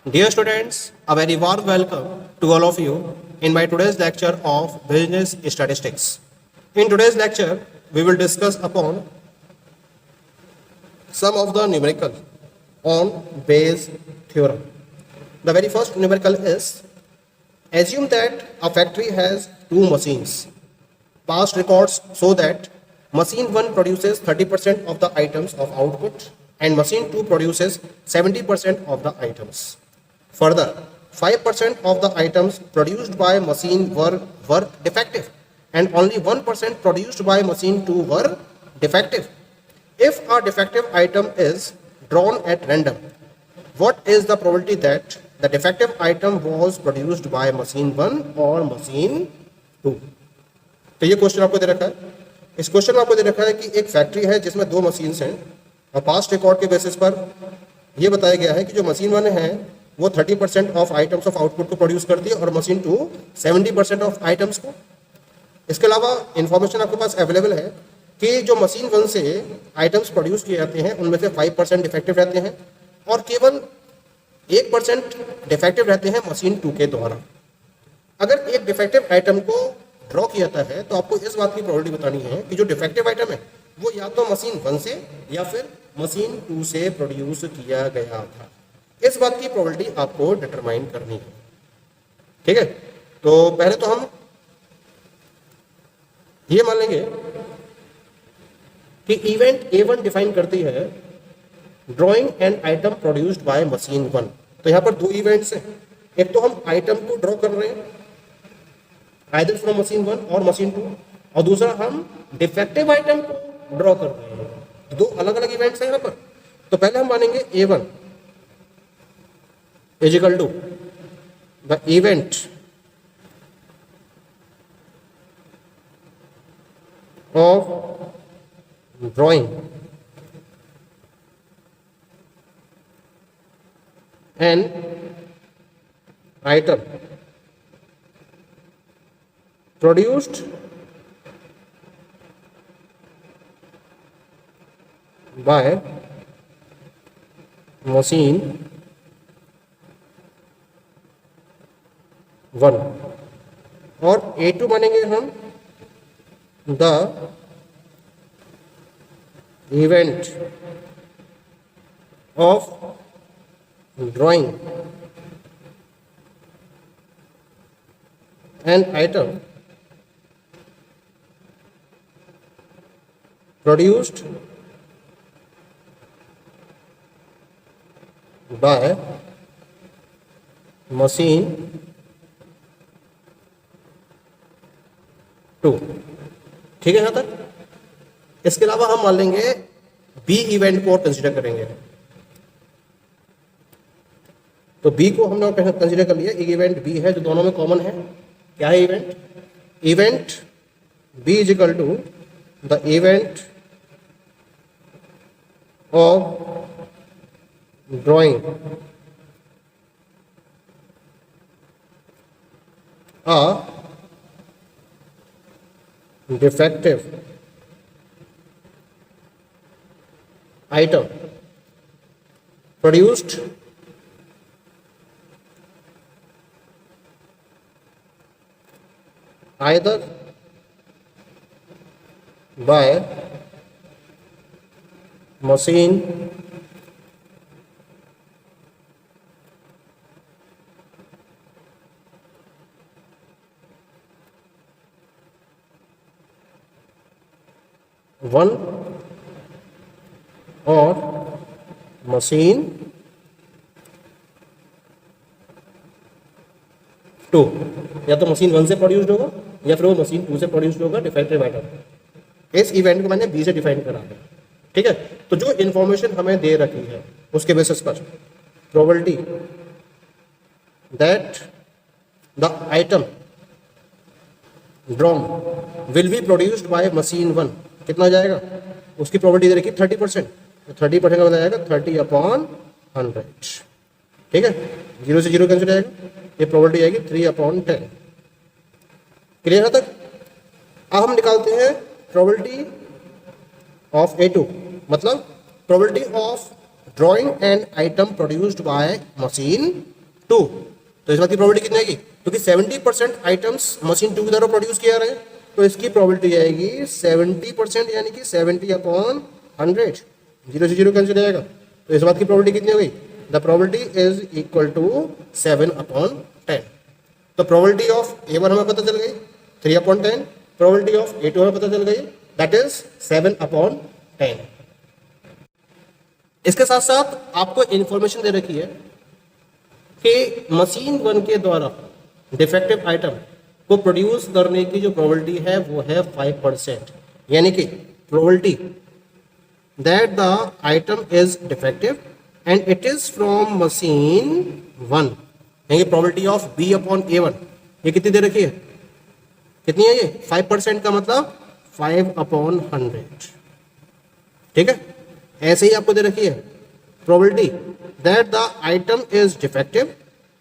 Dear students, a very warm welcome to all of you in my today's lecture of business statistics. In today's lecture, we will discuss upon some of the numerical on Bayes theorem. The very first numerical is: assume that a factory has two machines. Past records show that machine 1 produces 30% of the items of output and machine 2 produces 70% of the items. Further, 5% of the items produced by machine were defective and only 1% produced by machine 2 were defective. If a defective item is drawn at random, what is the probability that the defective item was produced by machine 1 or machine 2? तो ये question आपको दे रखा है। इस question में आपको दे रखा है कि एक फैक्ट्री है जिसमें दो मशीन्स हैं और पास्ट रिकॉर्ड के बेसिस पर यह बताया गया है कि जो मशीन 1 है वो 30% ऑफ आइटम्स ऑफ आउटपुट को प्रोड्यूस करती है और मशीन 2 70% ऑफ आइटम्स को। इसके अलावा इंफॉर्मेशन आपके पास अवेलेबल है कि जो मशीन 1 से आइटम्स प्रोड्यूस किए जाते हैं उनमें से 5% डिफेक्टिव रहते हैं और केवल 1% डिफेक्टिव रहते हैं मशीन 2 के द्वारा। अगर एक डिफेक्टिव आइटम को ड्रॉ किया जाता है तो आपको इस बात की प्रोबेबिलिटी बतानी है कि जो डिफेक्टिव आइटम है वो या तो मशीन 1 से या फिर मशीन 2 से प्रोड्यूस किया गया था। इस बात की प्रोबेबिलिटी आपको डिटरमाइन करनी है। ठीक है, तो पहले तो हम ये मान लेंगे कि इवेंट A1 डिफाइन करती है drawing an item produced by machine 1। तो यहां पर दो इवेंट्स हैं, एक तो हम आइटम को ड्रॉ कर रहे हैं आइदर फ्रॉम मशीन 1 और मशीन 2 और दूसरा हम डिफेक्टिव आइटम को ड्रॉ कर रहे हैं। दो अलग अलग इवेंट्स हैं यहां पर। तो पहले हम मानेंगे A1 is equal to the event of drawing an item produced by machine 1 और A2 मानेंगे हम the event of drawing an item produced by machine 2। ठीक है यहां तक। इसके अलावा हम मान लेंगे बी इवेंट को और कंसीडर करेंगे। तो बी को हमने कंसीडर कर लिया। एक इवेंट बी है जो दोनों में कॉमन है। क्या है event? Event B is equal to the event of drawing a defective item produced either by machine 1 और मशीन 2। या तो मशीन 1 से प्रोड्यूस्ड होगा या फिर वो मशीन 2 से प्रोड्यूस्ड होगा डिफेक्टिव आइटम। इस इवेंट को मैंने बी से डिफाइन करा है। ठीक है, तो जो इंफॉर्मेशन हमें दे रखी है उसके बेसिस पर probability that the item drawn will be produced by machine 1 कितना जाएगा? उसकी प्रोबेबिलिटी दे रखी 30%। तो 30% का बताया जाएगा 30/100। ठीक है, 0 से 0 कैंसिल जाएगा, ये प्रोबेबिलिटी आएगी 3/10। क्लियर है तक? अब हम निकालते हैं प्रोबेबिलिटी ऑफ A2, मतलब probability of drawing an item produced by machine 2, तो इस बात की प्रोबेबिलिटी कितनी आएगी, क्योंकि 70% आइटम्स मशीन 2 की द्वारा प्रोड्यूस किया रहे हैं, तो इसकी प्रोबेबिलिटी आएगी 70%, यानी कि 70/100, 0 से 0 कैंसिल जाएगा, तो इस बात की प्रोबेबिलिटी कितनी हो गई, the probability is equal to 7/10। तो प्रोबेबिलिटी ऑफ A1 हमें पता चल गई 3/10, प्रोबेबिलिटी ऑफ A2 हमें पता चल गई, दैट इज 7/10। इसके साथ साथ आपको इंफॉर्मेशन दे रखी है कि मशीन 1 के द्वारा डिफेक्टिव आइटम को प्रोड्यूस करने की जो प्रोबेबिलिटी है वो है 5%, यानी कि probability that the item is defective and it is from machine 1, यानी प्रोबेबिलिटी ऑफ B/A1 ये कितनी दे रखी है, कितनी है ये 5%, का मतलब 5/100, ठीक है। ऐसे ही आपको दे रखी है probability that the item is defective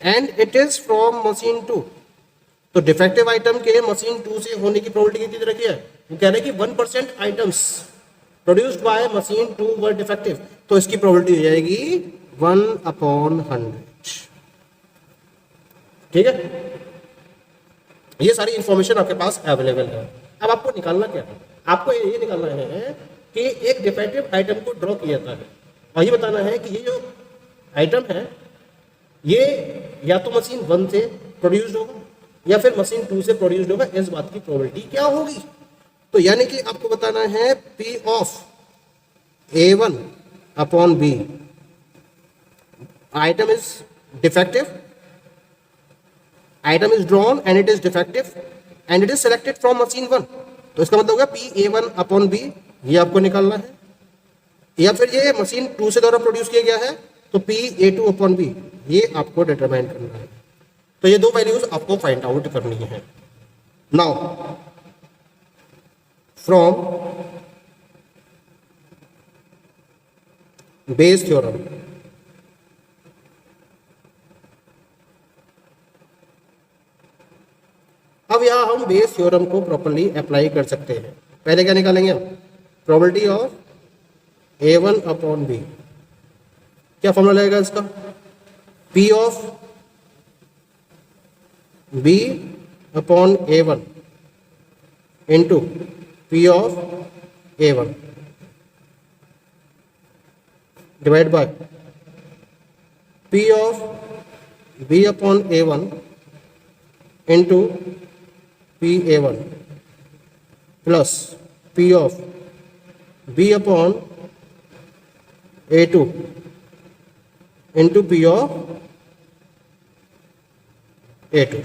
and it is from machine 2, तो डिफेक्टिव आइटम के मशीन 2 से होने की प्रोबेबिलिटी कितनी दे रखी है, वो कह रहे हैं कि 1% items produced by machine 2 were defective, तो इसकी प्रोबेबिलिटी हो जाएगी 1/100, ठीक है। ये सारी इंफॉर्मेशन आपके पास अवेलेबल है। अब आपको निकालना क्या है, आपको ये निकालना है कि एक डिफेक्टिव आइटम को ड्रॉ किया जाता है और ये बताना है कि ये जो आइटम है ये या तो मशीन 1 से प्रोड्यूस्ड होगा या फिर मशीन 2 से प्रोड्यूस्ड होगा, इस बात की प्रोबेबिलिटी क्या होगी। तो यानी कि आपको बताना है P of A1/B, item is defective, item is drawn and it is defective and it is selected from machine 1, तो इसका मतलब होगा PA1/B, ये आपको निकालना है, या फिर ये मशीन 2 से द्वारा प्रोड्यूस किया गया है तो PA2/B, ये आपको डिटरमाइन करना है। तो ये दो वैल्यूज आपको फाइंड आउट करनी है। नाउ फ्रॉम बेस थ्योरम, अब यहां हम बेस थ्योरम को प्रॉपर्ली अप्लाई कर सकते हैं। पहले क्या निकालेंगे हम, प्रोबेबिलिटी ऑफ A1/B, क्या फॉर्मूला लगेगा इसका, P of B/A1 into P of A1 divide by P of B/A1 into PA1 plus P of B/A2 into P of A2,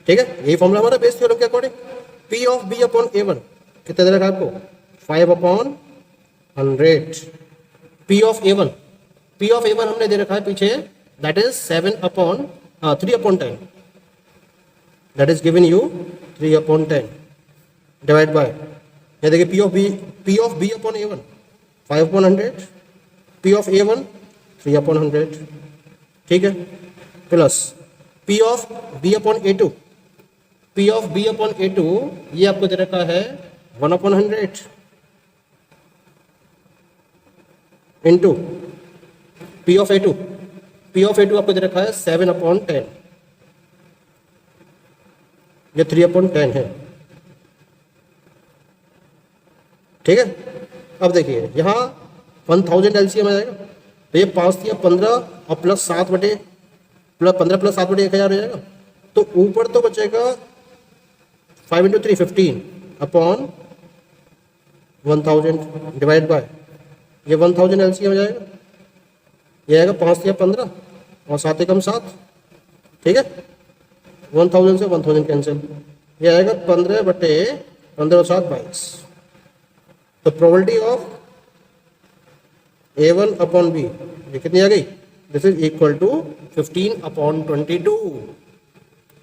ठीक है। यही फॉर्मूला हमारा बेस थ्योरम के अकॉर्डिंग। P ऑफ B/A1 कितना दे रखा है आपको, 5/100, P ऑफ A1 हमने दे रखा है पीछे, that is 3/10, that is given you 3/10 divide by, ये देखिए P of B/A1 5/100, P of A1 3/100, ठीक है, plus P of B/A2, P of B/A2 ये आपको दे रखा है 1/100 into P of A2, P of A2 आपको दे रखा है 7/10, ये 3/10 है, ठीक है। अब देखिए यहाँ 1000 LCM आ जाएगा, तो ये 5×15 और प्लस 15 प्लस 7/1000 हो जाएगा, तो ऊपर तो बचेगा 5 × 3 15/1000 डिवाइड बाय, ये 1000 LCM हो जाएगा, ये आएगा 5×15 और 7×7, ठीक है, 1000 से 1000 कैंसिल, ये आएगा 15/15 और 7 22। तो प्रोबेबिलिटी ऑफ A1/B ये कितनी आ गई, दिस इज इक्वल टू 15/22,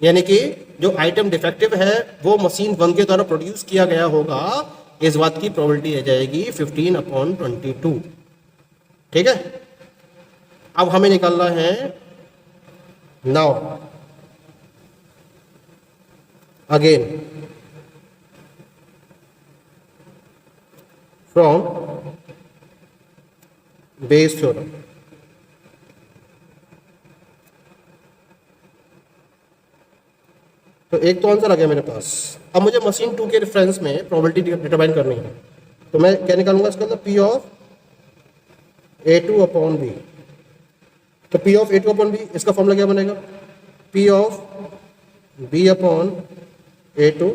यानी कि जो आइटम डिफेक्टिव है वो मशीन 1 के द्वारा प्रोड्यूस किया गया होगा, इस बात की प्रोबेबिलिटी आ जाएगी 15/22, ठीक है। अब हमें निकालना है now again from Bayes theorem, तो एक तो आंसर आ गया मेरे पास। अब मुझे मशीन 2 के रेफरेंस में प्रोबेबिलिटी डिटरमाइन करनी है, तो मैं क्या निकालूंगा इसका अंदर, P of A2 upon B। तो P of A2 upon B, इसका फॉर्मूला क्या बनेगा, P of B upon A2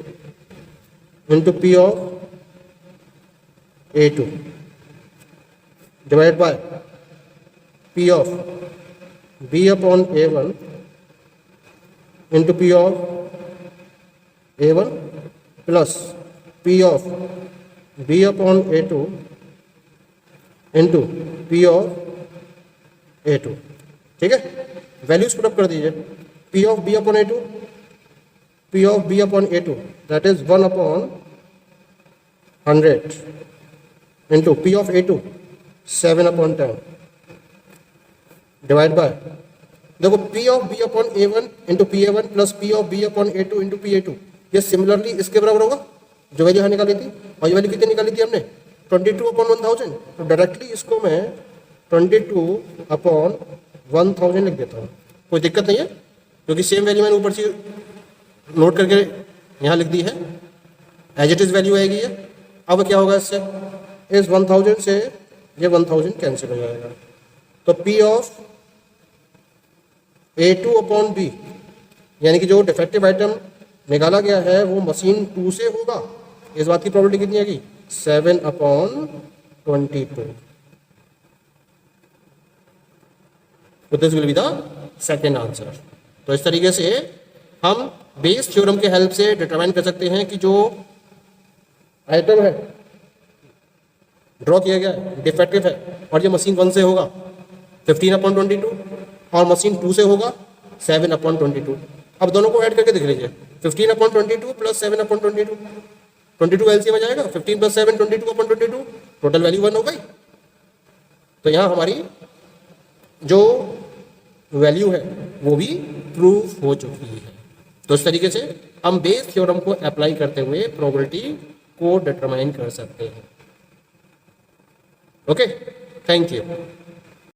into P of A2 divide by P of B upon A1 into P of A1 plus P of B upon A2 into P of A2। ठीक है, values put up कर दीजिए। P of B upon A2, P of B upon A2 that is 1 upon 100 into P of A2 7 upon 10 divide by, देखो P of B upon A1 into PA1 plus P of B upon A2 into PA2, ये similarly इसके बराबर होगा जो value यहाँ निकाली थी। और ये वैल्यू कितनी निकाली थी हमने, 22 अपॉन 1000। तो डायरेक्टली इसको मैं 22 अपॉन 1000 लिख देता हूँ, कोई दिक्कत नहीं है, क्योंकि सेम वैल्यू मैंने ऊपर से नोट करके यहाँ लिख दी है, एज इट इज़ वैल्यू आएगी ये। अब क्या होगा इससे, इस 1000 से ये 1000 कैंसिल हो जाएगा। तो P of A2 upon B, यानी कि जो डिफेक्टिव आइटम निकाला गया है वो मशीन 2 से होगा, इस बात की प्रोबेबिलिटी कितनी आएगी, 7 अपॉन 22। तो this will be the second answer. तो इस तरीके से हम बेस थ्योरम के हेल्प से डिटरमाइन कर सकते हैं कि जो आइटम है ड्रॉ किया गया है डिफेक्टिव है और ये मशीन 1 से होगा 15 अपॉन 22 और मशीन 2 से होगा 7 अपॉन 22। अब दोनों को ऐड करके देख लीजिए, 15 अपॉन 22 प्लस 7 अपॉन 22, 22 एलसीएम आ जाएगा, 15 प्लस 7 22 अपॉन 22, टोटल वैल्यू 1 हो गई। तो यहाँ हमारी जो वैल्यू है वो भी प्रूफ हो चुकी है। तो इस तरीके से हम बेस थ्योरम को अप्लाई करते हुए प्रोबेबिलिटी को डिटरमाइन कर सकते हैं। Okay, thank you.